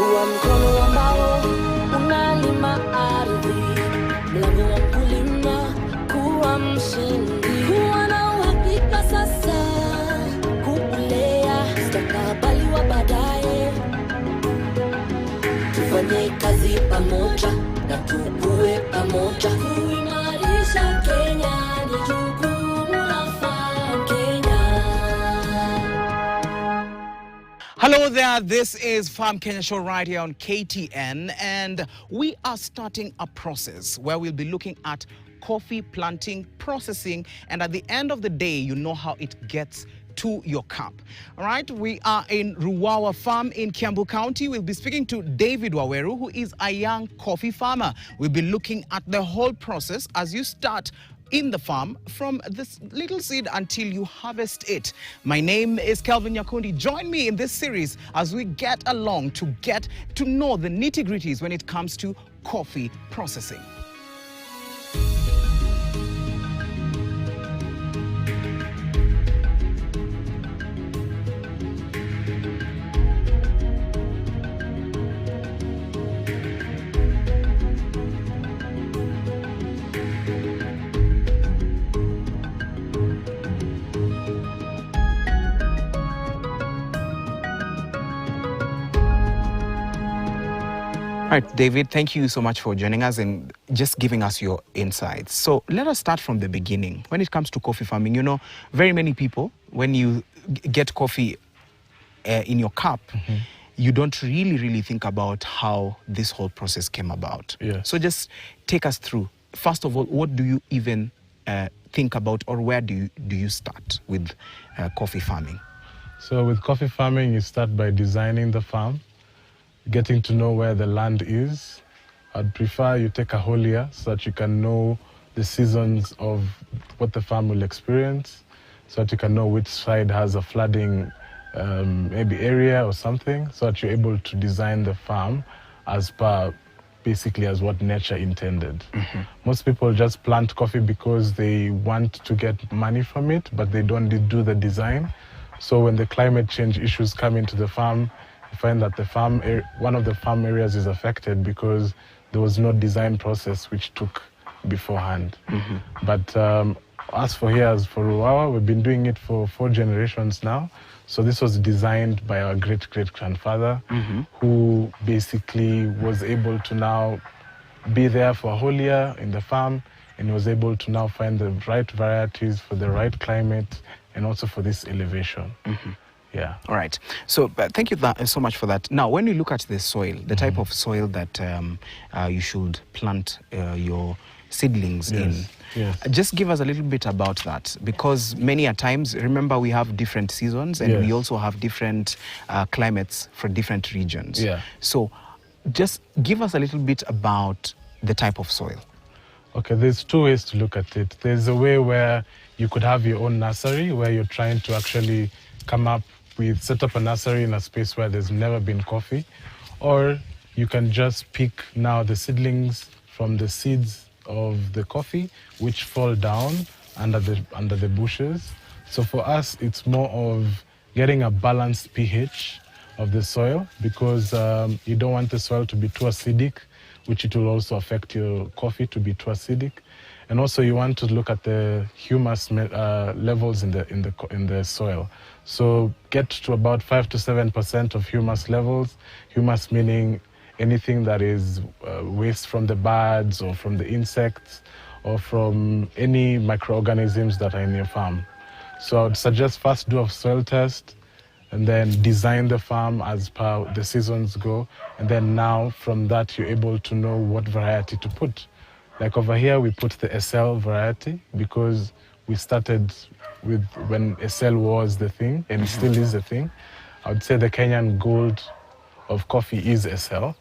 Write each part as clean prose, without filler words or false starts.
kuwa mkono ambao unalima ardhi, mlango wa kulima, kuwa mshindi, kuwa na uhakika sasa, kuulea mustakabali wa baadaye. Tufanye kazi pamoja na tukue pamoja, kuimarisha Kenya ni jukumu la Farm Kenya. Hello there, this is Farm Kenya Show right here on KTN, and we are starting a process where we'll be looking at coffee planting, processing, and at the end of the day, you know how it gets to your cup. All right, we are in Ruwawa Farm in Kiambu County. We'll be speaking to David Waweru, who is a young coffee farmer. We'll be looking at the whole process as you start in the farm from this little seed until you harvest it. My name is Kelvin Nyakundi. Join me in this series as we get along to get to know the nitty-gritties when it comes to coffee processing. All right, David, thank you so much for joining us and just giving us your insights. So let us start from the beginning. When it comes to coffee farming, you know, very many people, when you get coffee in your cup, you don't really think about how this whole process came about. Yes. So just take us through. First of all, what do you even think about, or where do you start with coffee farming? So with coffee farming, you start by designing the farm, getting to know where the land is. I'd prefer you take a whole year so that you can know the seasons of what the farm will experience, so that you can know which side has a flooding maybe area or something, so that you're able to design the farm as per basically as what nature intended. Most people just plant coffee because they want to get money from it, but they don't do the design. So when the climate change issues come into the farm, you find that the farm, one of the farm areas is affected because there was no design process which took beforehand. But as for Ruwawa, we've been doing it for 4 generations now. So this was designed by our great-great-grandfather, who basically was able to now be there for a whole year in the farm, and was able to now find the right varieties for the right climate and also for this elevation. Yeah. All right. So thank you so much for that. Now, when you look at the soil, the type of soil that you should plant your seedlings in, just give us a little bit about that, because many a times, remember, we have different seasons and we also have different climates for different regions. So just give us a little bit about the type of soil. Okay, there's 2 ways to look at it. There's a way where you could have your own nursery, where you're trying to actually set up a nursery in a space where there's never been coffee, or you can just pick now the seedlings from the seeds of the coffee, which fall down under the bushes. So for us, it's more of getting a balanced pH of the soil, because you don't want the soil to be too acidic, which it will also affect your coffee to be too acidic. And also you want to look at the humus levels in the soil. So get to about 5 to 7% of humus levels. Humus meaning anything that is waste from the birds or from the insects or from any microorganisms that are in your farm. So I would suggest first do a soil test and then design the farm as per the seasons go. And then now from that you're able to know what variety to put. Like over here, we put the SL variety because we started with when SL was the thing, and it still is the thing. I would say the Kenyan gold of coffee is SL.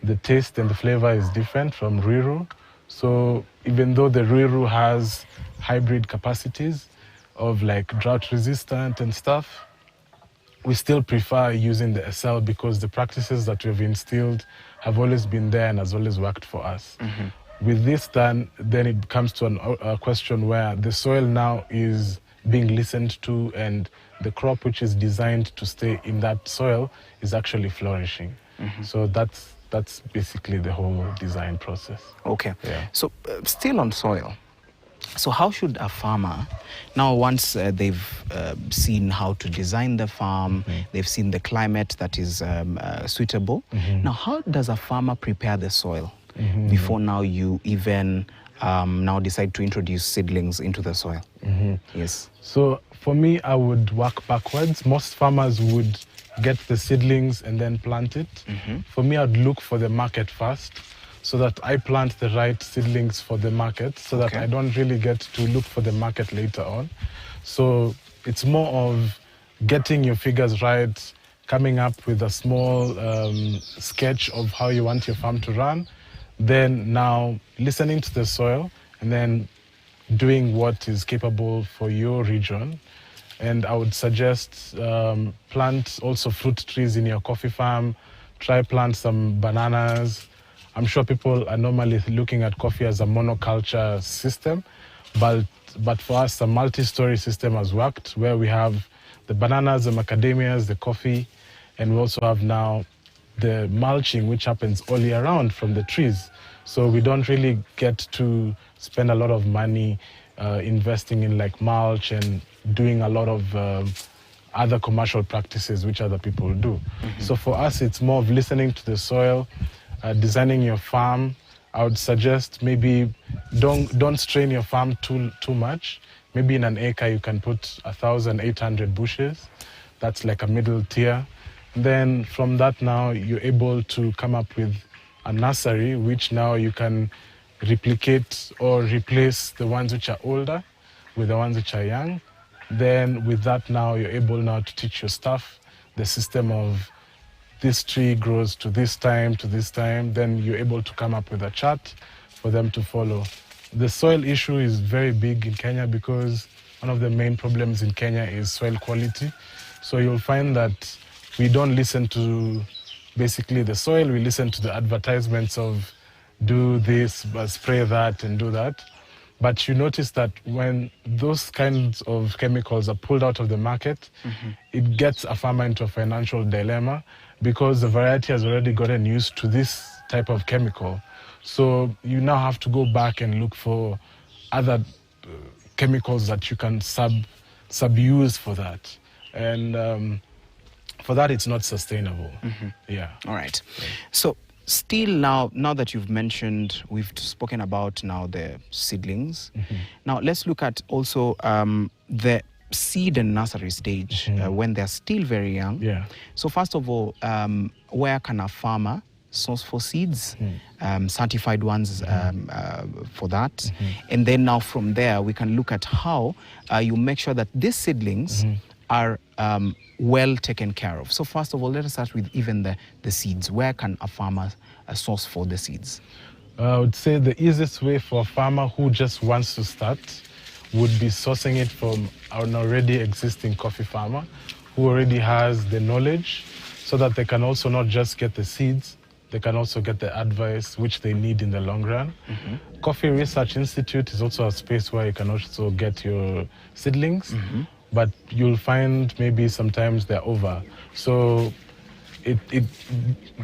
The taste and the flavor is different from Ruiru. So even though the Ruiru has hybrid capacities of like drought resistant and stuff, we still prefer using the SL because the practices that we've instilled have always been there and has always worked for us. With this done, then it comes to a question where the soil now is being listened to and the crop which is designed to stay in that soil is actually flourishing. So that's basically the whole design process. Okay. Yeah. So still on soil. So how should a farmer, now once they've seen how to design the farm, they've seen the climate that is suitable, now how does a farmer prepare the soil before now you even now decide to introduce seedlings into the soil? Yes. So for me, I would work backwards. Most farmers would get the seedlings and then plant it. For me, I'd look for the market first, so that I plant the right seedlings for the market, so that I don't really get to look for the market later on. So it's more of getting your figures right, coming up with a small sketch of how you want your farm to run, then now listening to the soil, and then doing what is capable for your region. And I would suggest plant also fruit trees in your coffee farm, try plant some bananas. I'm sure people are normally looking at coffee as a monoculture system, but for us, a multi-story system has worked, where we have the bananas, the macadamias, the coffee, and we also have now the mulching, which happens all year round from the trees. So we don't really get to spend a lot of money investing in like mulch and doing a lot of other commercial practices which other people do. So for us, it's more of listening to the soil, designing your farm. I would suggest maybe don't strain your farm too much. Maybe in an acre you can put 1,800 bushes. That's like a middle tier. Then from that now you're able to come up with a nursery, which now you can replicate or replace the ones which are older with the ones which are young. Then with that now you're able now to teach your staff the system of this tree grows to this time, then you're able to come up with a chart for them to follow. The soil issue is very big in Kenya because one of the main problems in Kenya is soil quality. So you'll find that we don't listen to basically the soil, we listen to the advertisements of do this, spray that and do that. But you notice that when those kinds of chemicals are pulled out of the market, it gets a farmer into a financial dilemma because the variety has already gotten used to this type of chemical. So you now have to go back and look for other chemicals that you can sub-use for that. And for that, it's not sustainable. Yeah. All right. So still now that you've mentioned, we've spoken about now the seedlings. Now let's look at also the seed and nursery stage when they're still very young. Yeah. So first of all, where can a farmer source for seeds, certified ones for that? And then now from there, we can look at how you make sure that these seedlings are well taken care of. So first of all, let us start with even the seeds. Where can a farmer source for the seeds? I would say the easiest way for a farmer who just wants to start would be sourcing it from an already existing coffee farmer who already has the knowledge, so that they can also not just get the seeds, they can also get the advice which they need in the long run. Coffee Research Institute is also a space where you can also get your seedlings, but you'll find maybe sometimes they're over. So it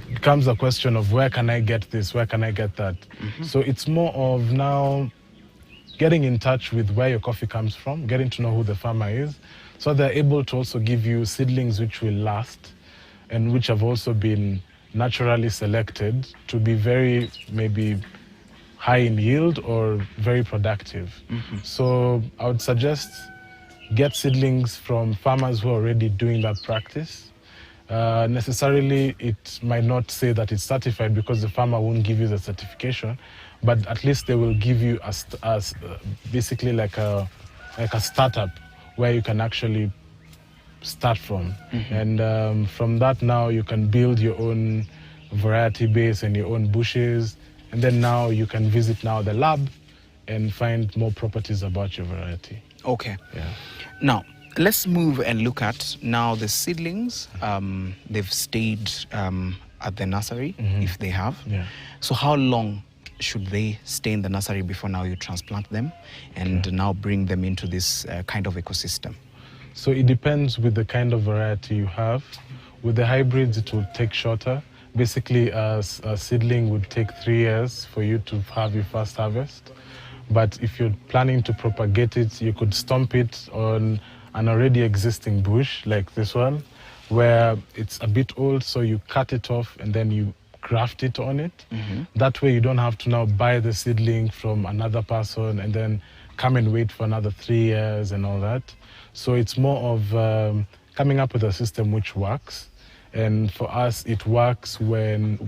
becomes a question of where can I get this, where can I get that? So it's more of now getting in touch with where your coffee comes from, getting to know who the farmer is, so they're able to also give you seedlings which will last and which have also been naturally selected to be very maybe high in yield or very productive. So I would suggest get seedlings from farmers who are already doing that practice. Necessarily, it might not say that it's certified because the farmer won't give you the certification, but at least they will give you basically like a startup where you can actually start from. And from that now you can build your own variety base and your own bushes, and then now you can visit now the lab and find more properties about your variety. Okay. Yeah. Now, let's move and look at now the seedlings. They've stayed at the nursery, if they have. Yeah. So how long should they stay in the nursery before now you transplant them and now bring them into this kind of ecosystem? So it depends with the kind of variety you have. With the hybrids, it will take shorter Basically, a seedling would take 3 years for you to have your first harvest. But if you're planning to propagate it, you could stomp it on an already existing bush like this one, where it's a bit old, so you cut it off and then you graft it on it. That way you don't have to now buy the seedling from another person and then come and wait for another 3 years and all that. So it's more of coming up with a system which works. And for us, it works when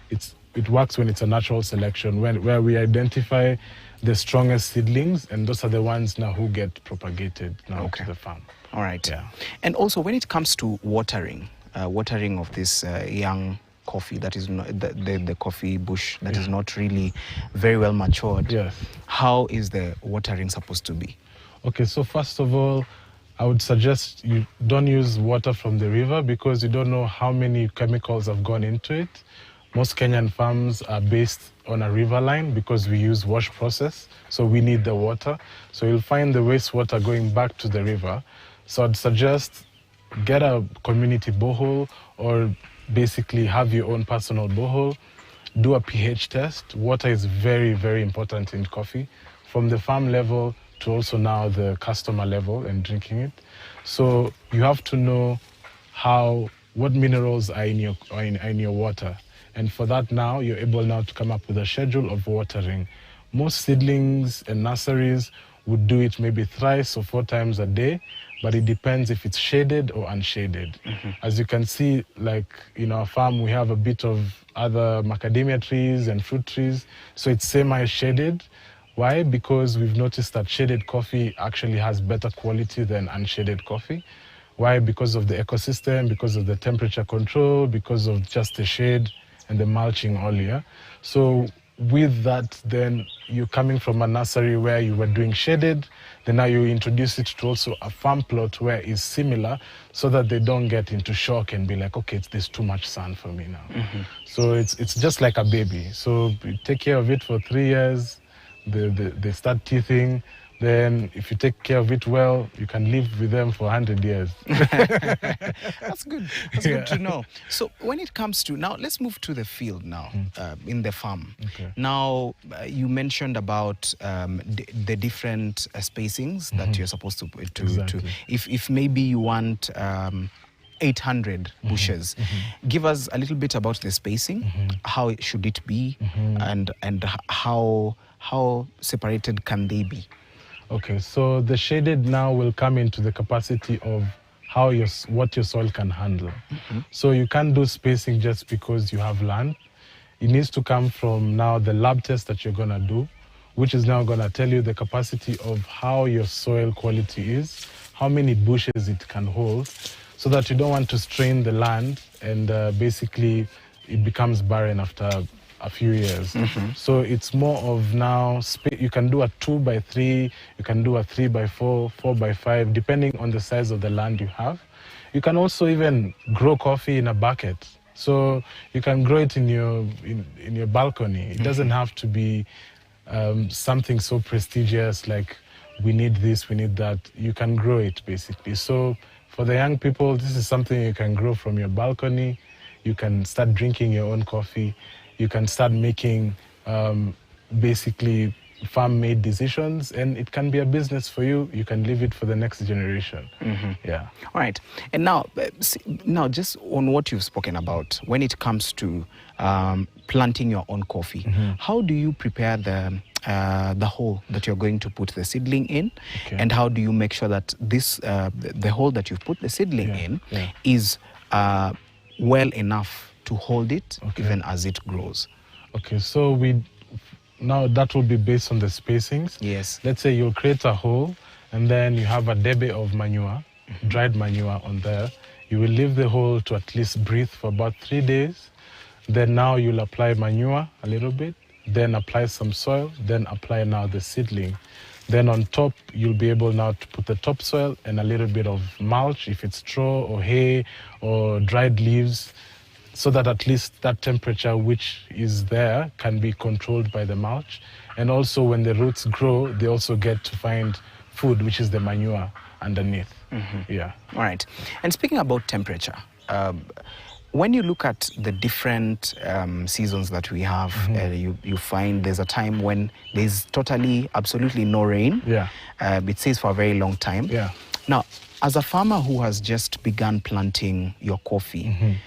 it works when it's a natural selection, where we identify the strongest seedlings, and those are the ones now who get propagated now to the farm. All right. Yeah. And also, when it comes to watering of this young coffee, that is not, the coffee bush that is not really very well matured, Yes. how is the watering supposed to be? Okay, so first of all, I would suggest you don't use water from the river because you don't know how many chemicals have gone into it. Most Kenyan farms are based on a river line because we use wash process, so we need the water. So you'll find the wastewater going back to the river. So I'd suggest get a community borehole or basically have your own personal borehole. Do a pH test. Water is very, very important in coffee, from the farm level to also now the customer level and drinking it. So you have to know what minerals are in your water. And for that now, you're able now to come up with a schedule of watering. Most seedlings and nurseries would do it maybe thrice or 4 times a day, but it depends if it's shaded or unshaded. As you can see, like in our farm, we have a bit of other macadamia trees and fruit trees, so it's semi-shaded. Why? Because we've noticed that shaded coffee actually has better quality than unshaded coffee. Why? Because of the ecosystem, because of the temperature control, because of just the shade and the mulching earlier. So with that, then you're coming from a nursery where you were doing shaded, then now you introduce it to also a farm plot where it's similar, so that they don't get into shock and be like, okay, there's too much sun for me now. So it's just like a baby. So you take care of it for 3 years, they start teething. Then if you take care of it well, you can live with them for 100 years. That's good. That's good to know. So when it comes to, now let's move to the field now, in the farm. Okay. Now, you mentioned about the different spacings that you're supposed to Exactly. if maybe you want 800 bushes. Give us a little bit about the spacing. How should it be, and how separated can they be? Okay, so the shaded now will come into the capacity of what your soil can handle. So you can't do spacing just because you have land. It needs to come from now the lab test that you're gonna do, which is now gonna tell you the capacity of how your soil quality is, how many bushes it can hold, so that you don't want to strain the land and basically it becomes barren after a few years. So it's more of now, you can do a 2x3, you can do a 3x4, 4x5, depending on the size of the land you have. You can also even grow coffee in a bucket. So you can grow it in your balcony. It doesn't have to be something so prestigious like we need this, we need that. You can grow it basically. So for the young people, this is something you can grow from your balcony. You can start drinking your own coffee. You can start making basically farm-made decisions, and it can be a business for you. You can leave it for the next generation. Yeah. All right. And now just on what you've spoken about, when it comes to planting your own coffee, how do you prepare the hole that you're going to put the seedling in? Okay. And how do you make sure that the hole that you've put the seedling in is well enough to hold it even as it grows? Okay, so now that will be based on the spacings. Yes. Let's say you'll create a hole and then you have a debe of manure, dried manure on there. You will leave the hole to at least breathe for about 3 days. Then now you'll apply manure a little bit, then apply some soil, then apply now the seedling. Then on top, you'll be able now to put the topsoil and a little bit of mulch, if it's straw or hay or dried leaves, so that at least that temperature which is there can be controlled by the mulch. And also when the roots grow, they also get to find food, which is the manure underneath. Yeah. All right. And speaking about temperature, when you look at the different seasons that we have, you find there's a time when there's totally, absolutely no rain. Yeah. It stays for a very long time. Yeah. Now, as a farmer who has just begun planting your coffee,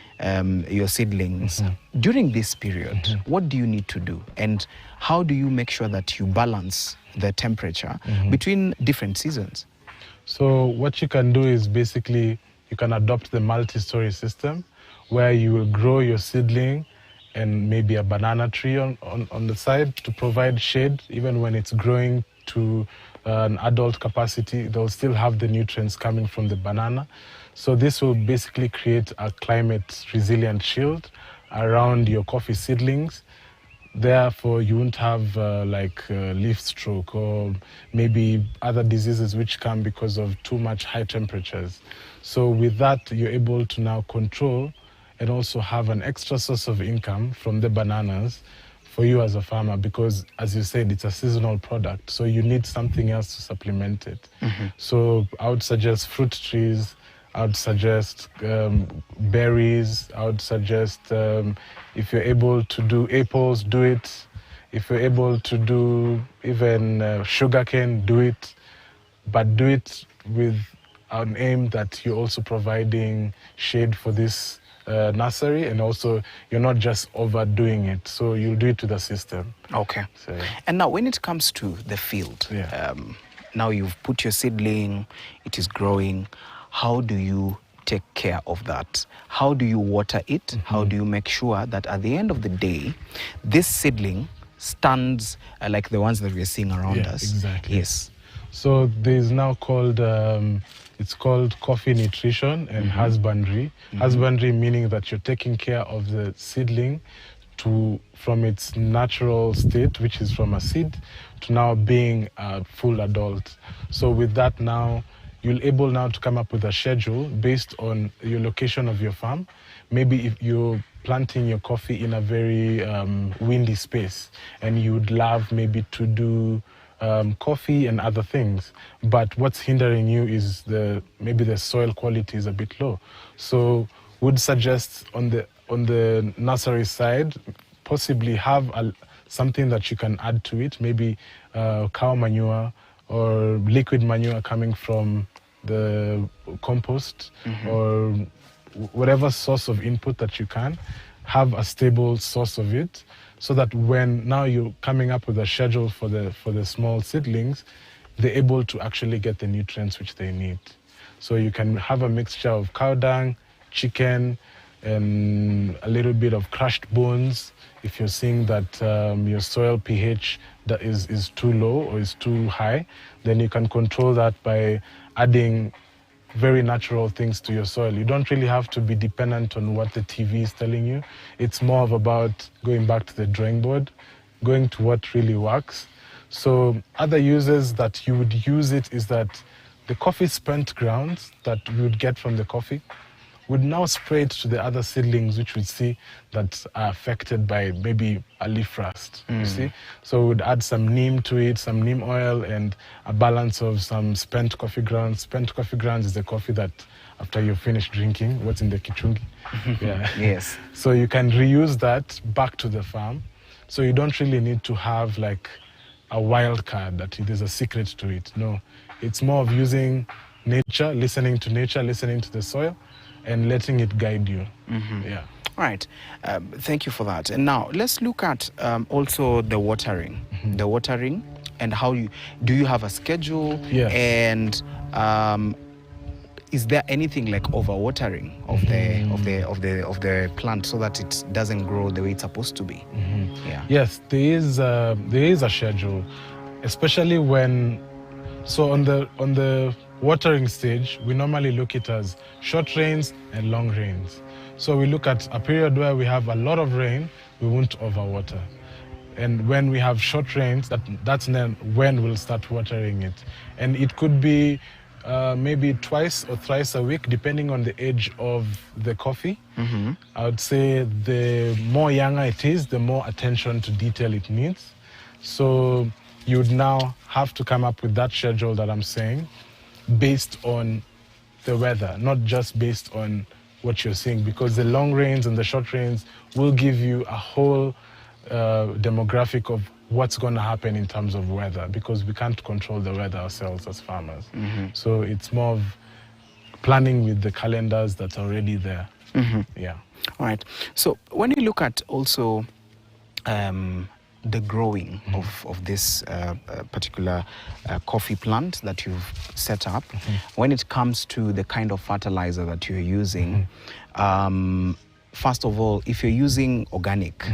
your seedlings, during this period, what do you need to do? And how do you make sure that you balance the temperature between different seasons? So what you can do is basically you can adopt the multi-story system where you will grow your seedling and maybe a banana tree on the side to provide shade. Even when it's growing to an adult capacity, they'll still have the nutrients coming from the banana. So this will basically create a climate resilient shield around your coffee seedlings. Therefore, you won't have leaf stroke or maybe other diseases which come because of too much high temperatures. So with that, you're able to now control and also have an extra source of income from the bananas for you as a farmer, because as you said, it's a seasonal product. So you need something else to supplement it. So I would suggest fruit trees. I would suggest berries. I would suggest if you're able to do apples, do it. If you're able to do even sugarcane, do it. But do it with an aim that you're also providing shade for this nursery, and also you're not just overdoing it. So you'll do it to the system. Okay. So, and now when it comes to the field, now you've put your seedling, it is growing. How do you take care of that? How do you water it? How do you make sure that at the end of the day, this seedling stands like the ones that we are seeing around us? Exactly. Yes. So there's now called, it's called coffee nutrition and husbandry. Husbandry meaning that you're taking care of the seedling from its natural state, which is from a seed, to now being a full adult. So with that now, you're able now to come up with a schedule based on your location of your farm. Maybe if you're planting your coffee in a very windy space and you would love maybe to do coffee and other things, but what's hindering you is maybe the soil quality is a bit low. So would suggest on the nursery side, possibly have something that you can add to it, maybe cow manure or liquid manure coming from the compost, or whatever source of input that you can, have a stable source of it, so that when now you're coming up with a schedule for the small seedlings, they're able to actually get the nutrients which they need. So you can have a mixture of cow dung, chicken, and a little bit of crushed bones. If you're seeing that your soil pH that is too low or is too high, then you can control that by adding very natural things to your soil. You don't really have to be dependent on what the TV is telling you. It's more of about going back to the drawing board, going to what really works. So other uses that you would use it is that the coffee spent grounds that you would get from the coffee would now spray it to the other seedlings, which we see that are affected by maybe a leaf rust, you see? So we would add some neem to it, some neem oil, and a balance of some spent coffee grounds. Spent coffee grounds is the coffee that after you finish drinking, what's in the kichungi. Yes. So you can reuse that back to the farm. So you don't really need to have like a wild card that there's a secret to it. No, it's more of using nature, listening to the soil, and letting it guide you. Yeah. All right. Thank you for that. And now let's look at also the watering. The watering and how do you have a schedule? Yes. And is there anything like overwatering of the plant so that it doesn't grow the way it's supposed to be? Yeah. Yes, there is a schedule, especially when. So on the watering stage, we normally look at it as short rains and long rains. So we look at a period where we have a lot of rain, we won't overwater. And when we have short rains, that's then when we'll start watering it. And it could be maybe twice or thrice a week, depending on the age of the coffee. I would say the more younger it is, the more attention to detail it needs. So you would now have to come up with that schedule that I'm saying, based on the weather, not just based on what you're seeing, because the long rains and the short rains will give you a whole demographic of what's going to happen in terms of weather, because we can't control the weather ourselves as farmers. So it's more of planning with the calendars that are already there. Yeah. All right. So when you look at also the growing of this particular coffee plant that you've set up, when it comes to the kind of fertilizer that you're using, first of all, if you're using organic,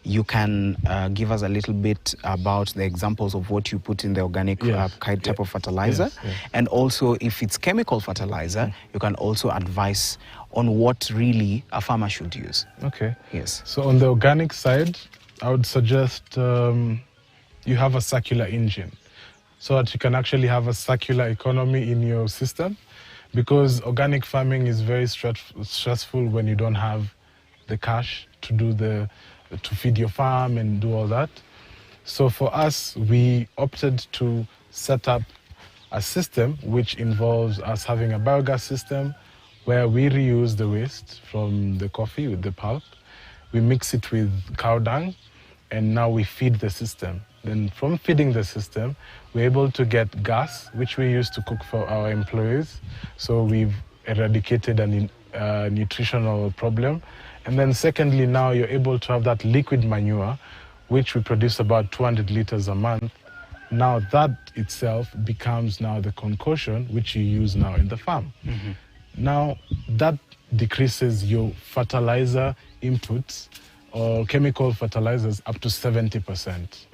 you can give us a little bit about the examples of what you put in the organic type of fertilizer. And also, if it's chemical fertilizer, you can also advise on what really a farmer should use. Okay. Yes. So on the organic side, I would suggest you have a circular engine so that you can actually have a circular economy in your system, because organic farming is very stressful when you don't have the cash to do to feed your farm and do all that. So for us, we opted to set up a system which involves us having a biogas system where we reuse the waste from the coffee with the pulp. We mix it with cow dung, and now we feed the system. Then from feeding the system, we're able to get gas, which we use to cook for our employees. So we've eradicated a nutritional problem. And then secondly, now you're able to have that liquid manure, which we produce about 200 liters a month. Now that itself becomes now the concoction, which you use now in the farm. Now that decreases your fertilizer inputs or chemical fertilizers up to 70%.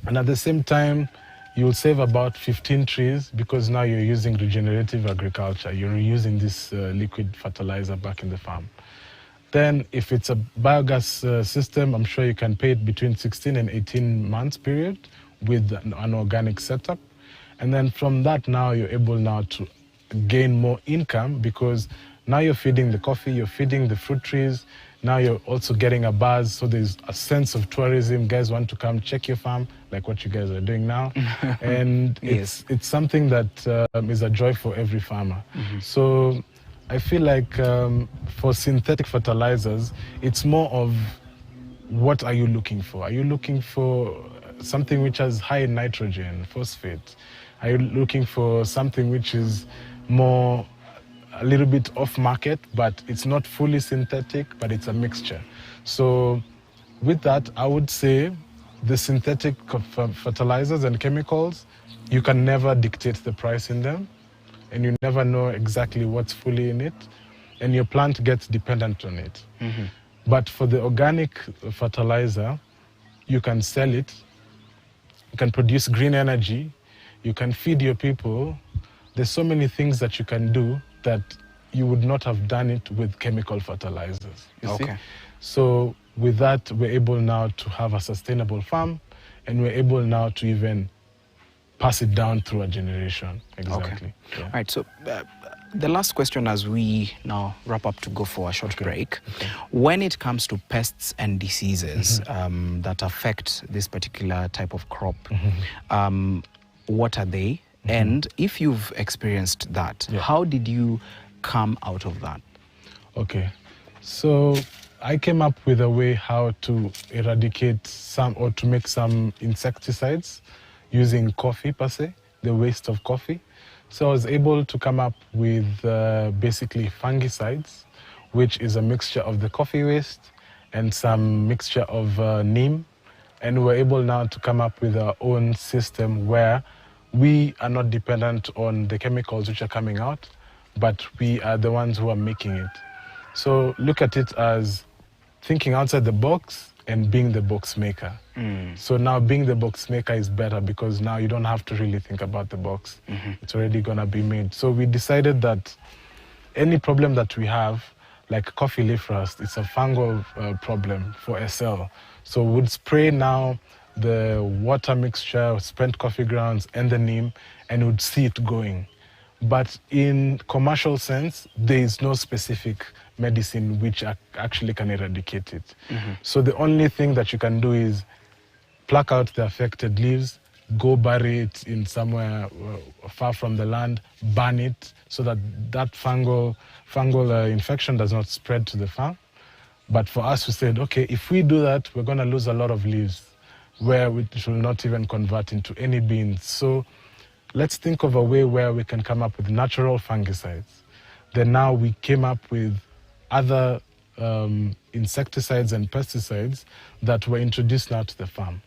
And at the same time, you'll save about 15 trees, because now you're using regenerative agriculture. You're reusing this liquid fertilizer back in the farm. Then if it's a biogas system, I'm sure you can pay it between 16 and 18 months period with an organic setup. And then from that, now you're able now to gain more income, because now you're feeding the coffee, you're feeding the fruit trees. Now you're also getting a buzz, so there's a sense of tourism. Guys want to come check your farm, like what you guys are doing now. And it's something that is a joy for every farmer. So I feel like for synthetic fertilizers, it's more of what are you looking for? Are you looking for something which has high nitrogen, phosphate? Are you looking for something which is more a little bit off market, but it's not fully synthetic, but it's a mixture? So with that, I would say the synthetic fertilizers and chemicals, you can never dictate the price in them, and you never know exactly what's fully in it, and your plant gets dependent on it. But for the organic fertilizer, you can sell it, you can produce green energy, you can feed your people. There's so many things that you can do that you would not have done it with chemical fertilizers. You see? So with that, we're able now to have a sustainable farm, and we're able now to even pass it down through a generation. Exactly. Yeah. All right. So the last question as we now wrap up to go for a short break. When it comes to pests and diseases that affect this particular type of crop, what are they? And if you've experienced that, how did you come out of that? Okay. So I came up with a way how to eradicate some, or to make some insecticides using coffee per se, the waste of coffee. So I was able to come up with basically fungicides, which is a mixture of the coffee waste and some mixture of neem. And we're able now to come up with our own system where we are not dependent on the chemicals which are coming out, but we are the ones who are making it. So look at it as thinking outside the box and being the box maker. So now being the box maker is better, because now you don't have to really think about the box. It's already gonna be made. So we decided that any problem that we have, like coffee leaf rust, it's a fungal problem for SL. So we'd spray now the water mixture, spent coffee grounds, and the neem, and would see it going. But in commercial sense, there is no specific medicine which actually can eradicate it. So the only thing that you can do is pluck out the affected leaves, go bury it in somewhere far from the land, burn it, so that that fungal infection does not spread to the farm. But for us, we said, okay, if we do that, we're going to lose a lot of leaves, where we should not even convert into any beans. So let's think of a way where we can come up with natural fungicides. Then now we came up with other insecticides and pesticides that were introduced now to the farm.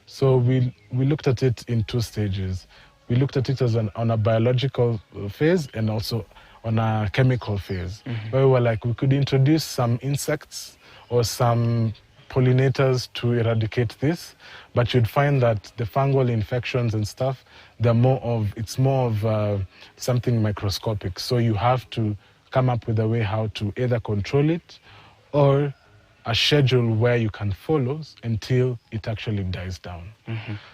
So we looked at it in two stages. We looked at it as on a biological phase and also on a chemical phase, where we were like, we could introduce some insects or some pollinators to eradicate this, but you'd find that the fungal infections and stuff, it's more of something microscopic. So you have to come up with a way how to either control it or a schedule where you can follow until it actually dies down.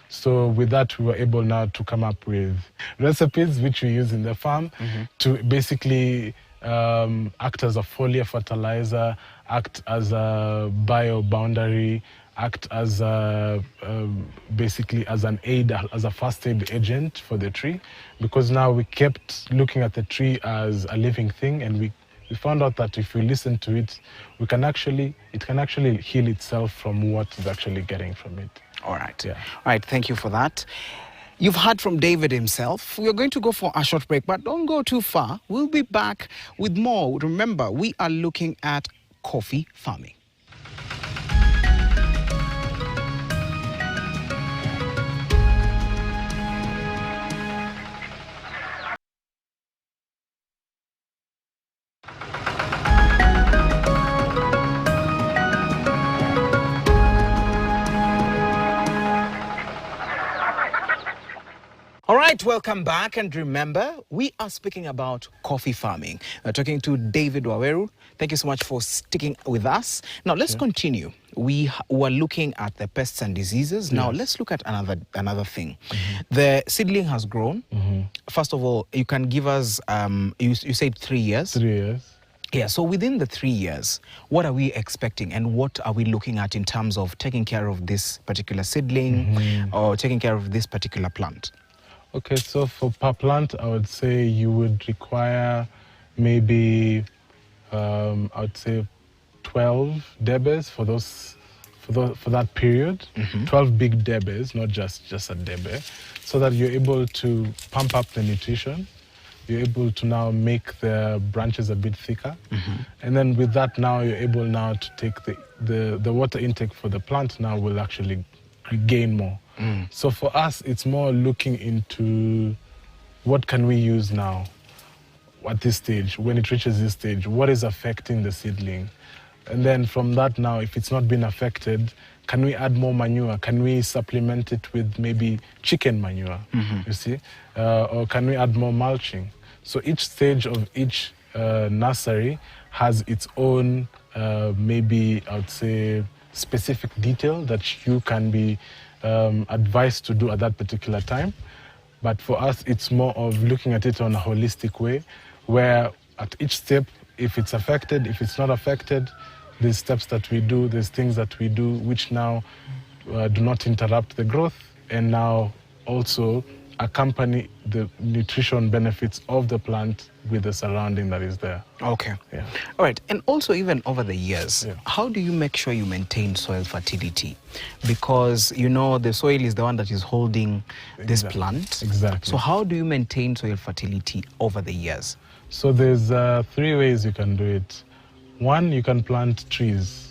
So with that, we were able now to come up with recipes which we use in the farm to basically act as a foliar fertilizer, act as a bio boundary, act as basically as an aid, as a first aid agent for the tree, because now we kept looking at the tree as a living thing, and we found out that if we listen to it, it can actually heal itself from what is actually getting from it. All right. Yeah. All right, thank you for that. You've heard from David himself. We're going to go for a short break, but don't go too far. We'll be back with more. Remember, we are looking at coffee farming. All right, welcome back. And remember, we are speaking about coffee farming. We're talking to David Waweru. Thank you so much for sticking with us. Now, let's continue. We were looking at the pests and diseases. Now, let's look at another thing. The seedling has grown. First of all, you can give us, you said 3 years? 3 years. Yeah, so within the 3 years, what are we expecting and what are we looking at in terms of taking care of this particular seedling or taking care of this particular plant? Okay, so for per plant, I would say you would require maybe, I would say 12 debes for that period. 12 big debes, not just a debe, so that you're able to pump up the nutrition. You're able to now make the branches a bit thicker. And then with that now, you're able now to take the water intake for the plant now will actually gain more. So for us, it's more looking into what can we use now at this stage, when it reaches this stage, what is affecting the seedling? And then from that now, if it's not been affected, can we add more manure? Can we supplement it with maybe chicken manure, you see? Or can we add more mulching? So each stage of each nursery has its own, maybe I would say, specific detail that you can be advised to do at that particular time. But for us, it's more of looking at it on a holistic way, where at each step, if it's affected, if it's not affected, there's steps that we do, there's things that we do which now do not interrupt the growth and now also accompany the nutrition benefits of the plant with the surrounding that is there. Okay. Yeah. All right. And also even over the years, how do you make sure you maintain soil fertility? Because, you know, the soil is the one that is holding this plant. Exactly. So how do you maintain soil fertility over the years? So there's 3 ways you can do it. One, you can plant trees.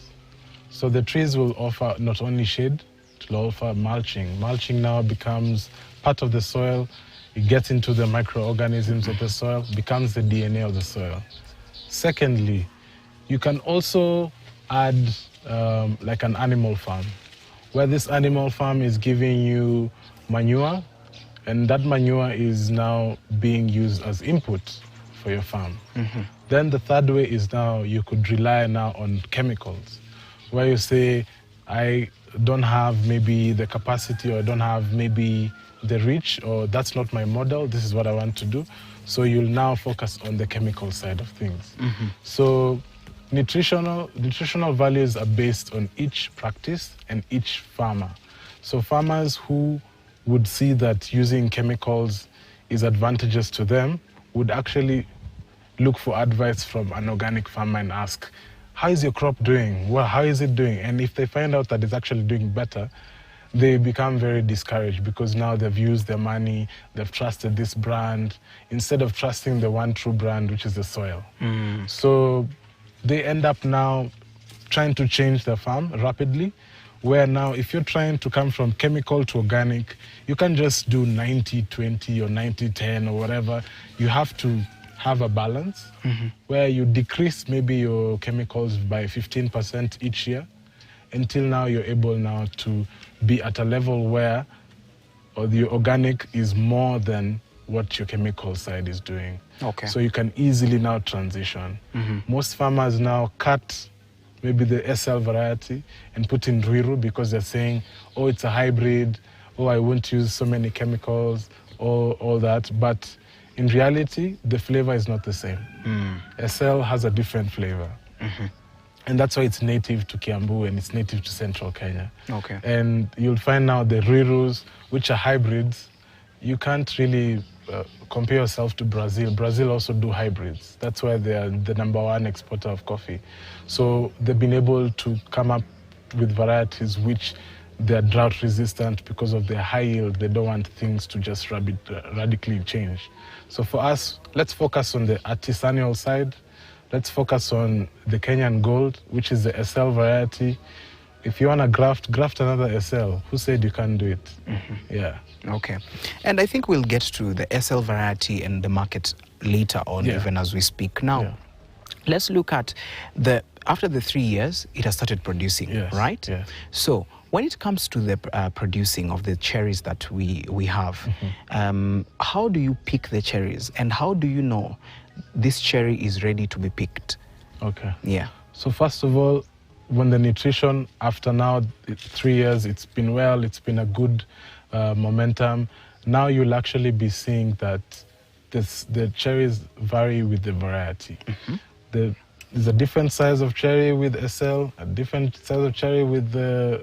So the trees will offer not only shade, it will offer mulching. Mulching now becomes part of the soil. It gets into the microorganisms of the soil, becomes the DNA of the soil. Secondly, you can also add like an animal farm, where this animal farm is giving you manure, and that manure is now being used as input for your farm. Then the third way is now you could rely now on chemicals, where you say, I don't have maybe the capacity or I don't have maybe the reach, or that's not my model, this is what I want to do. So you'll now focus on the chemical side of things. So nutritional values are based on each practice and each farmer. So farmers who would see that using chemicals is advantageous to them would actually look for advice from an organic farmer and ask, how is your crop doing? Well, how is it doing? And if they find out that it's actually doing better, they become very discouraged because now they've used their money, they've trusted this brand, instead of trusting the one true brand, which is the soil. So they end up now trying to change their farm rapidly, where now if you're trying to come from chemical to organic, you can't just do 90-20 or 90-10 or whatever. You have to have a balance where you decrease maybe your chemicals by 15% each year until now you're able now to be at a level where the organic is more than what your chemical side is doing. Okay. So you can easily now transition. Most farmers now cut maybe the SL variety and put in Ruiru because they're saying, oh, it's a hybrid, oh, I won't use so many chemicals, all that. But in reality, the flavor is not the same. SL has a different flavor. And that's why it's native to Kiambu and it's native to central Kenya. Okay. And you'll find now the Ruirus, which are hybrids, you can't really compare yourself to Brazil. Brazil also do hybrids. That's why they are the #1 exporter of coffee. So they've been able to come up with varieties which they're drought resistant because of their high yield. They don't want things to just radically change. So for us, let's focus on the artisanal side. Let's focus on the Kenyan Gold, which is the SL variety. If you want to graft another SL. Who said you can't do it? Yeah. Okay. And I think we'll get to the SL variety and the market later on, even as we speak now. Let's look at after the 3 years, it has started producing, right? Yes. So when it comes to the producing of the cherries that we have, how do you pick the cherries? And how do you know this cherry is ready to be picked? Okay. Yeah. So first of all, when the nutrition, after now 3 years, it's been well, it's been a good momentum. Now you'll actually be seeing that the cherries vary with the variety. There's a different size of cherry with SL, a different size of cherry with the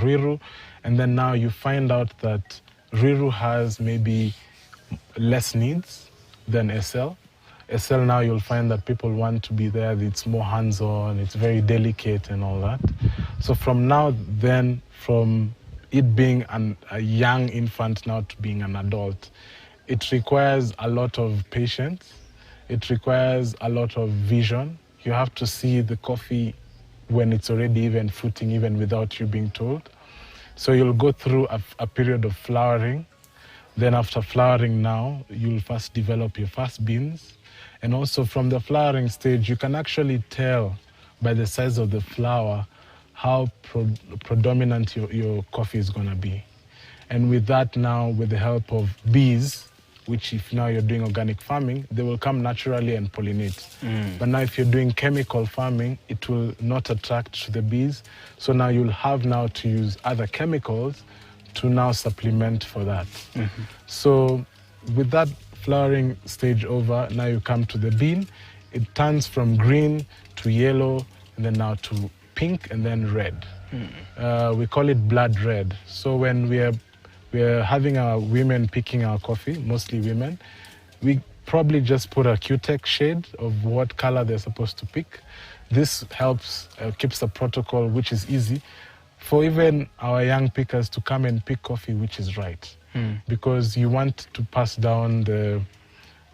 Ruiru, and then now you find out that Ruiru has maybe less needs than SL. SL now you'll find that people want to be there, it's more hands-on, it's very delicate and all that. So from now then, from it being a young infant now to being an adult, it requires a lot of patience, it requires a lot of vision. You have to see the coffee when it's already even fruiting, even without you being told. So you'll go through a period of flowering. Then after flowering now, you'll first develop your first beans. And also from the flowering stage, you can actually tell by the size of the flower how predominant your coffee is going to be. And with that now, with the help of bees, which if now you're doing organic farming, they will come naturally and pollinate. But now if you're doing chemical farming, it will not attract the bees. So now you'll have now to use other chemicals to now supplement for that. So with that flowering stage over, now you come to the bean. It turns from green to yellow, and then now to pink, and then red. We call it blood red. So when we're having our women picking our coffee, mostly women, we probably just put a Q-Tech shade of what color they're supposed to pick. This helps, keeps the protocol, which is easy, for even our young pickers to come and pick coffee which is right. Because you want to pass down the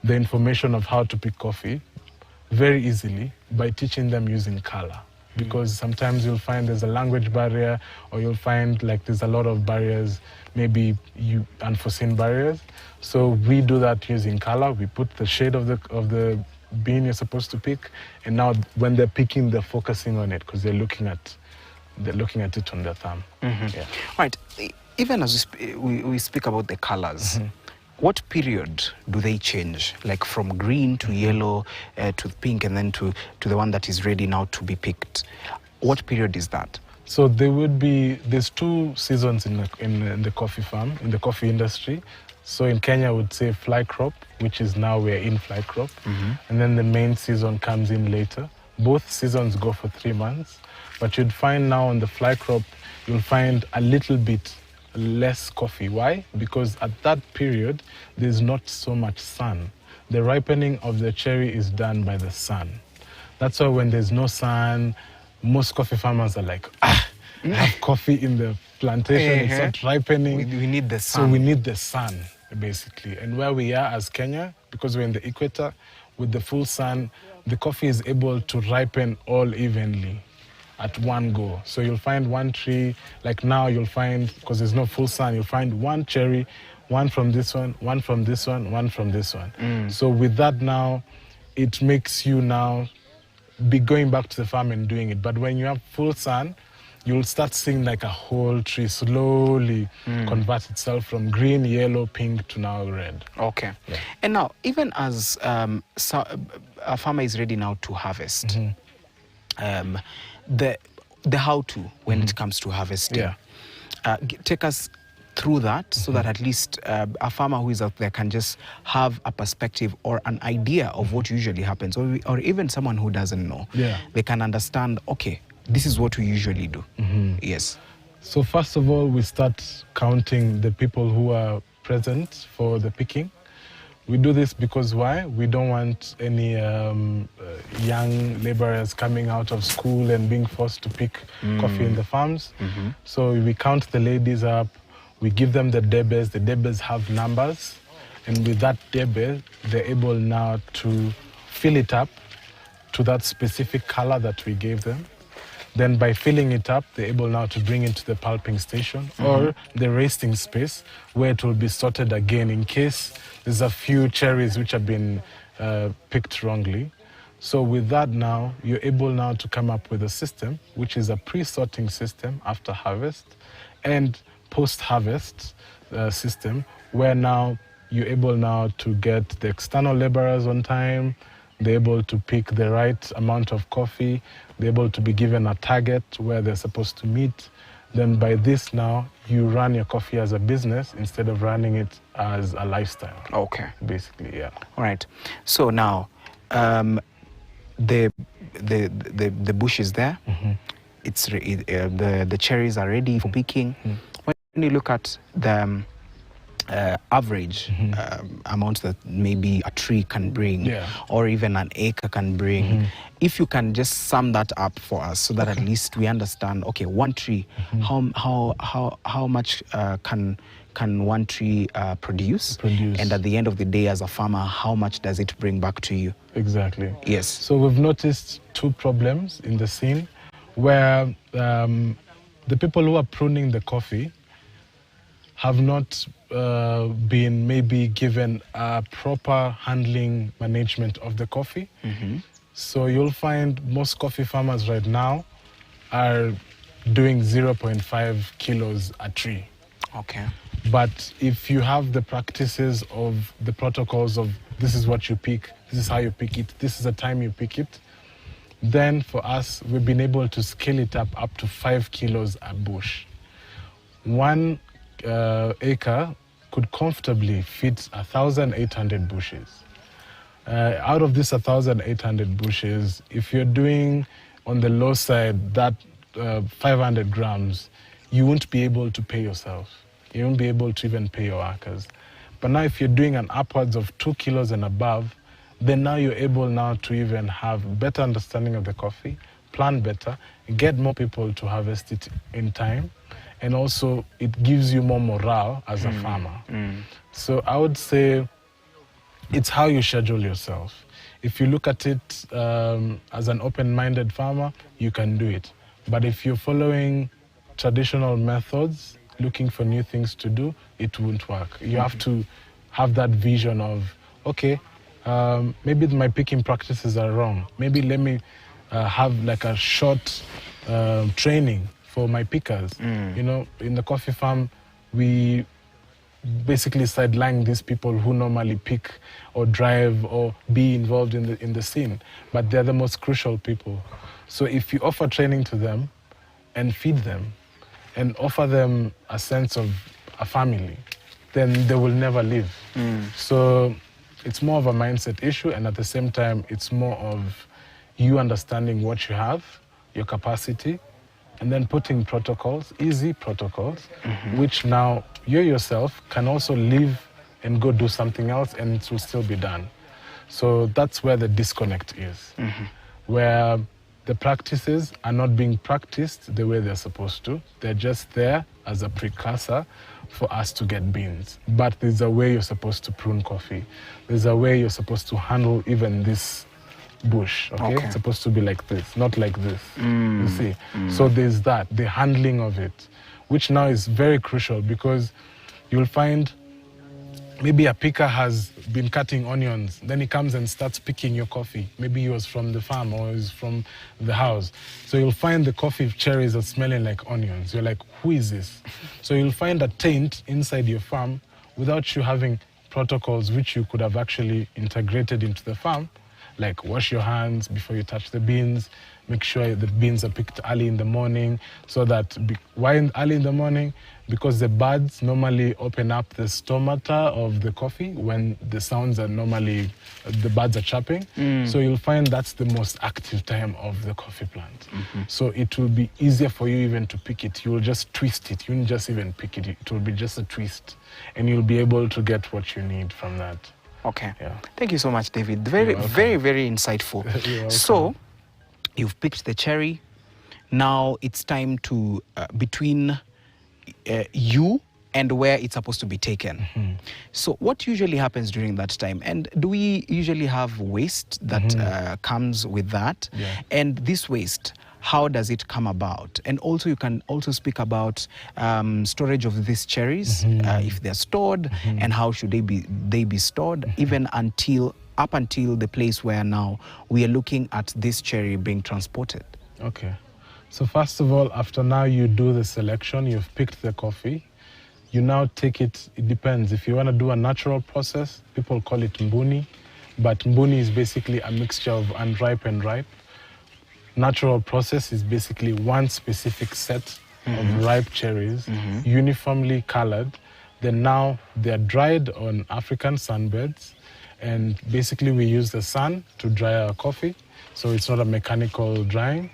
information of how to pick coffee very easily by teaching them using color. Because sometimes you'll find there's a language barrier, or you'll find like there's a lot of barriers, maybe unforeseen barriers. So we do that using color. We put the shade of the bean you're supposed to pick, and now when they're picking, they're focusing on it because they're looking at it on their thumb. Right. Even as we speak about the colors, what period do they change? Like from green to yellow to pink, and then to the one that is ready now to be picked. What period is that? So there's 2 seasons in the coffee farm, in the coffee industry. So in Kenya, I would say fly crop, which is now we're in fly crop. And then the main season comes in later. Both seasons go for 3 months. But you'd find now on the fly crop, you'll find a little bit less coffee. Why? Because at that period, there's not so much sun. The ripening of the cherry is done by the sun. That's why when there's no sun, most coffee farmers are like, I have coffee in the plantation, it's not ripening. We need the sun. So we need the sun, basically. And where we are as Kenya, because we're in the equator, with the full sun, the coffee is able to ripen all evenly at one go. So you'll find one tree, like now you'll find, because there's no full sun, you'll find one cherry, one from this one, one from this one, one from this one. So with that now, it makes you now be going back to the farm and doing it. But when you have full sun, you'll start seeing like a whole tree slowly convert itself from green, yellow, pink to now red. Okay. Yeah. And now, even as a farmer is ready now to harvest, the how-to when it comes to harvesting, take us through that so that at least a farmer who is out there can just have a perspective or an idea of what usually happens, or even someone who doesn't know. They can understand, okay, this is what we usually do. Yes. So first of all, we start counting the people who are present for the picking. We do this because why? We don't want any young laborers coming out of school and being forced to pick coffee in the farms. So we count the ladies up, we give them the debes. The debes have numbers, and with that debe, they're able now to fill it up to that specific color that we gave them. Then by filling it up, they're able now to bring it to the pulping station or the roasting space where it will be sorted again in case there's a few cherries which have been picked wrongly. So with that now, you're able now to come up with a system which is a pre-sorting system after harvest and post-harvest system where now you're able now to get the external laborers on time, they're able to pick the right amount of coffee, they're able to be given a target where they're supposed to meet. Then by this now, you run your coffee as a business instead of running it as a lifestyle. Okay. Basically, yeah. All right. So now, the bush is there. It's the cherries are ready for picking. When you look at the average amount that maybe a tree can bring, or even an acre can bring, if you can just sum that up for us so that at least we understand, okay, one tree, how much can one tree produce? And at the end of the day, as a farmer, how much does it bring back to you? Exactly. Yes. So we've noticed two problems in the scene where the people who are pruning the coffee have not been maybe given a proper handling management of the coffee. So you'll find most coffee farmers right now are doing 0.5 kilos a tree. Okay. But if you have the practices of the protocols of this is what you pick, this is how you pick it, this is the time you pick it, then for us, we've been able to scale it up to 5 kilos a bush. 1 acre could comfortably fit 1,800 bushes. Out of this 1,800 bushes, if you're doing on the low side that 500 grams, you won't be able to pay yourself. You won't be able to even pay your workers. But now if you're doing an upwards of 2 kilos and above, then now you're able now to even have better understanding of the coffee, plan better, get more people to harvest it in time, and also it gives you more morale as a farmer. So I would say it's how you schedule yourself. If you look at it as an open-minded farmer, you can do it. But if you're following traditional methods, looking for new things to do, it won't work. You have to have that vision of, okay, maybe my picking practices are wrong. Maybe let me have like a short training for my pickers. You know, in the coffee farm, we basically sideline these people who normally pick or drive or be involved in the scene, but they're the most crucial people. So if you offer training to them and feed them and offer them a sense of a family, then they will never leave. So it's more of a mindset issue, and at the same time, it's more of you understanding what you have, your capacity, and then putting protocols, easy protocols, which now you yourself can also leave and go do something else and it will still be done. So that's where the disconnect is, where the practices are not being practiced the way they're supposed to. They're just there as a precursor for us to get beans. But there's a way you're supposed to prune coffee. There's a way you're supposed to handle even this bush, okay? It's supposed to be like this, not like this, you see? So there's that, the handling of it, which now is very crucial because you'll find maybe a picker has been cutting onions, then he comes and starts picking your coffee. Maybe he was from the farm or he's from the house. So you'll find the coffee cherries are smelling like onions. You're like, who is this? So you'll find a taint inside your farm without you having protocols which you could have actually integrated into the farm, like wash your hands before you touch the beans, make sure the beans are picked early in the morning, so that, why early in the morning? Because the buds normally open up the stomata of the coffee when the sounds are normally, the buds are chirping. So you'll find that's the most active time of the coffee plant. So it will be easier for you even to pick it. You will just twist it. You won't just even pick it. It will be just a twist. And you'll be able to get what you need from that. Okay. Yeah. Thank you so much, David. Very, very insightful. So, you've picked the cherry. Now it's time to, between you and where it's supposed to be taken. So what usually happens during that time? And do we usually have waste that comes with that? And this waste, how does it come about? And also you can also speak about storage of these cherries, if they're stored, and how should they be stored, even up until the place where now we are looking at this cherry being transported. Okay. So first of all, after now you do the selection, you've picked the coffee, you now take it, it depends. If you want to do a natural process, people call it mbuni, but mbuni is basically a mixture of unripe and ripe. Natural process is basically one specific set of ripe cherries, uniformly colored. Then now they're dried on African sunbeds, and basically we use the sun to dry our coffee, so it's not a mechanical drying.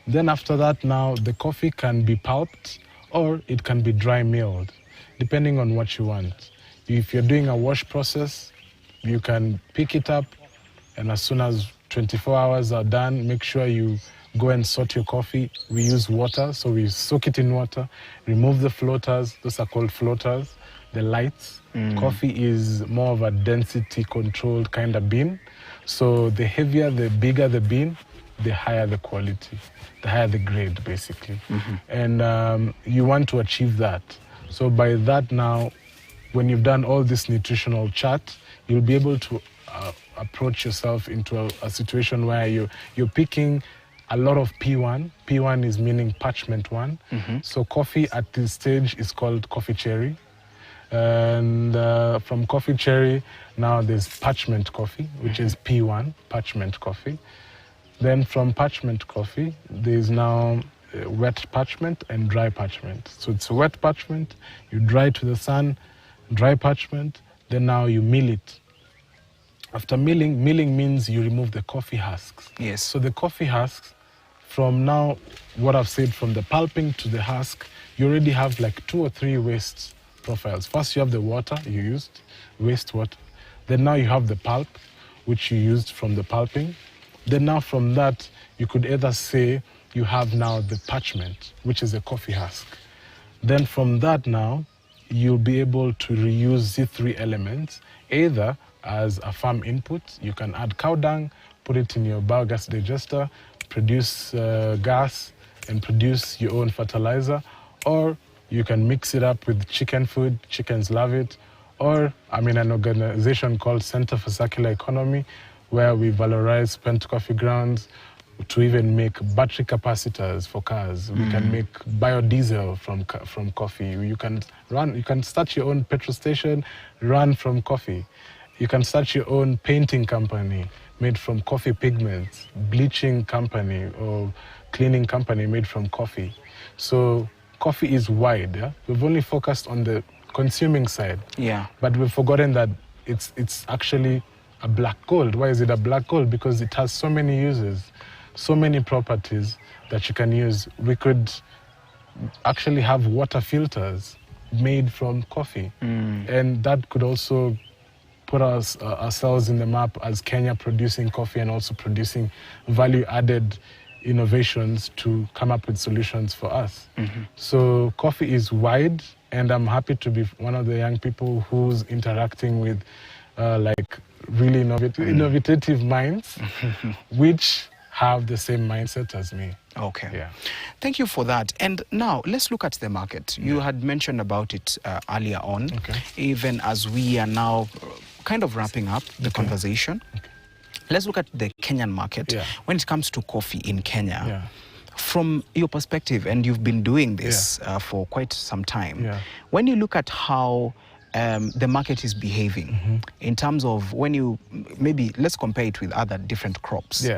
Then after that, now the coffee can be pulped or it can be dry milled, depending on what you want. If you're doing a wash process, you can pick it up, and as soon as 24 hours are done, make sure you go and sort your coffee. We use water, so we soak it in water, remove the floaters, those are called floaters, the lights. Coffee is more of a density controlled kind of bean. So the heavier, the bigger the bean, the higher the quality, the higher the grade, basically. And you want to achieve that. So by that now, when you've done all this nutritional chart, you'll be able to approach yourself into a situation where you're picking a lot of P1. P1 is meaning parchment one. So coffee at this stage is called coffee cherry. And from coffee cherry, now there's parchment coffee, which is P1, parchment coffee. Then from parchment coffee, there's now wet parchment and dry parchment. So it's wet parchment, you dry to the sun, dry parchment, then now you mill it. After milling means you remove the coffee husks. Yes. So the coffee husks, from now, what I've said, from the pulping to the husk, you already have like 2 or 3 waste profiles. First you have the water you used, wastewater. Then now you have the pulp, which you used from the pulping. Then now from that, you could either say you have now the parchment, which is a coffee husk. Then from that now, you'll be able to reuse the 3 elements, either as a farm input. You can add cow dung, put it in your biogas digester, produce gas, and produce your own fertilizer, or you can mix it up with chicken food, chickens love it, or I'm in an organization called Center for Circular Economy, where we valorize spent coffee grounds to even make battery capacitors for cars. We can make biodiesel from coffee. You can start your own petrol station, run from coffee. You can start your own painting company made from coffee pigments, bleaching company or cleaning company made from coffee. So coffee is wide. Yeah? We've only focused on the consuming side. Yeah. But we've forgotten that it's actually a black gold. Why is it a black gold? Because it has so many uses. so many properties that you can use. We could actually have water filters made from coffee. And that could also put us ourselves in the map as Kenya producing coffee and also producing value-added innovations to come up with solutions for us. So coffee is wide, and I'm happy to be one of the young people who's interacting with like really innovative minds, which have the same mindset as me. Okay. Yeah. Thank you for that. And now let's look at the market. You had mentioned about it earlier on, even as we are now kind of wrapping up the conversation. Let's look at the Kenyan market when it comes to coffee in Kenya. From your perspective, and you've been doing this for quite some time, when you look at how the market is behaving in terms of when you, maybe let's compare it with other different crops.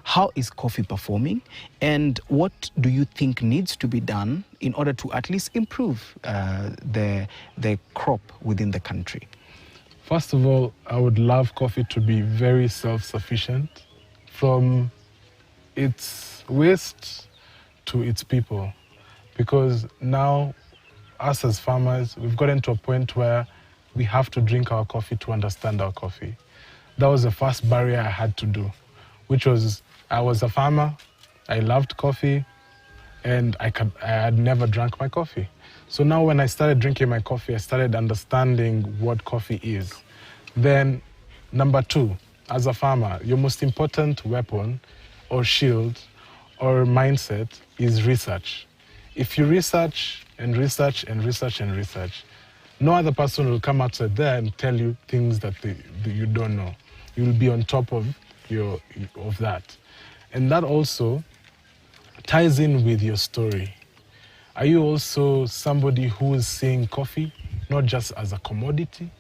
How is coffee performing, and what do you think needs to be done in order to at least improve the crop within the country? First of all, I would love coffee to be very self-sufficient, from its waste to its people, because now us as farmers, we've gotten to a point where we have to drink our coffee to understand our coffee. That was the first barrier I had to do, which was, I was a farmer, I loved coffee, and I had never drank my coffee. So now when I started drinking my coffee, I started understanding what coffee is. Then, number two, as a farmer, your most important weapon or shield or mindset is research. If you research and research and research and research, no other person will come outside there and tell you things that you don't know. You'll be on top of that. And that also ties in with your story. Are you also somebody who is seeing coffee not just as a commodity,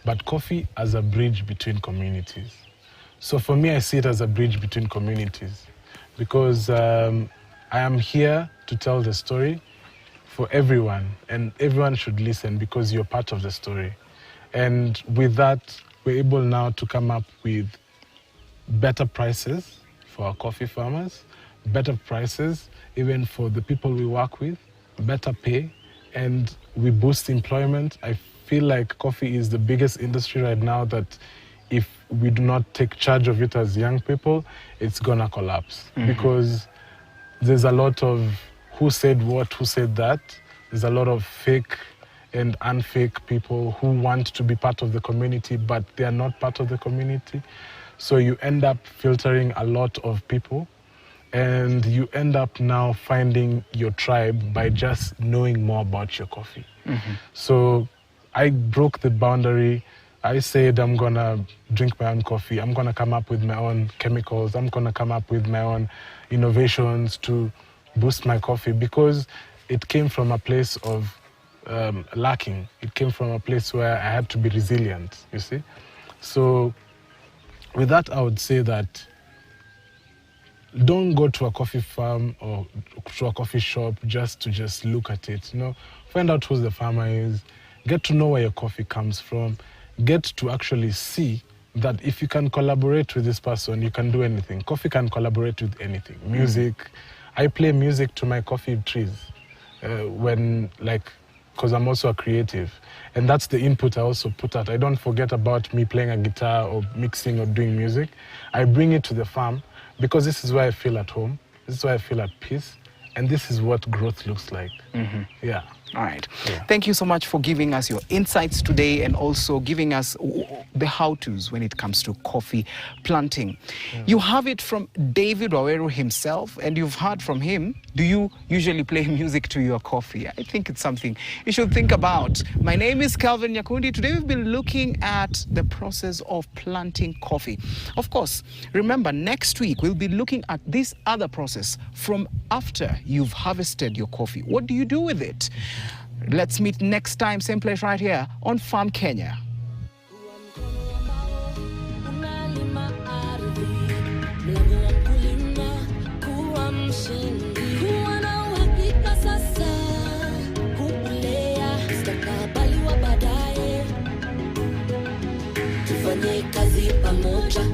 but coffee as a bridge between communities? So for me, I see it as a bridge between communities, because I am here to tell the story for everyone, and everyone should listen because you're part of the story. And with that, we're able now to come up with better prices for our coffee farmers, better prices even for the people we work with, better pay, and we boost employment. I feel like coffee is the biggest industry right now that if we do not take charge of it as young people, it's gonna collapse. Because there's a lot of who said what, who said that. There's a lot of fake and unfake people who want to be part of the community, but they are not part of the community. So you end up filtering a lot of people, and you end up now finding your tribe by just knowing more about your coffee. So I broke the boundary. I said, I'm gonna drink my own coffee. I'm gonna come up with my own chemicals. I'm gonna come up with my own innovations to boost my coffee, because it came from a place of lacking. It came from a place where I had to be resilient, you see? So with that, I would say that don't go to a coffee farm or to a coffee shop just to look at it. You know, find out who the farmer is, get to know where your coffee comes from, get to actually see that if you can collaborate with this person, you can do anything. Coffee can collaborate with anything. Music. I play music to my coffee trees because I'm also a creative. And that's the input I also put out. I don't forget about me playing a guitar or mixing or doing music. I bring it to the farm because this is where I feel at home. This is where I feel at peace. And this is what growth looks like. Yeah. All right. Thank you so much for giving us your insights today, and also giving us the how-tos when it comes to coffee planting. You have it from David Waweru himself, and you've heard from him. Do you usually play music to your coffee? I think it's something you should think about. My name is Calvin Nyakundi. Today we've been looking at the process of planting coffee. Of course, remember, next week we'll be looking at this other process from after you've harvested your coffee. What do you do with it? Let's meet next time, same place right here on Farm Kenya. Tufanye kazi pamoja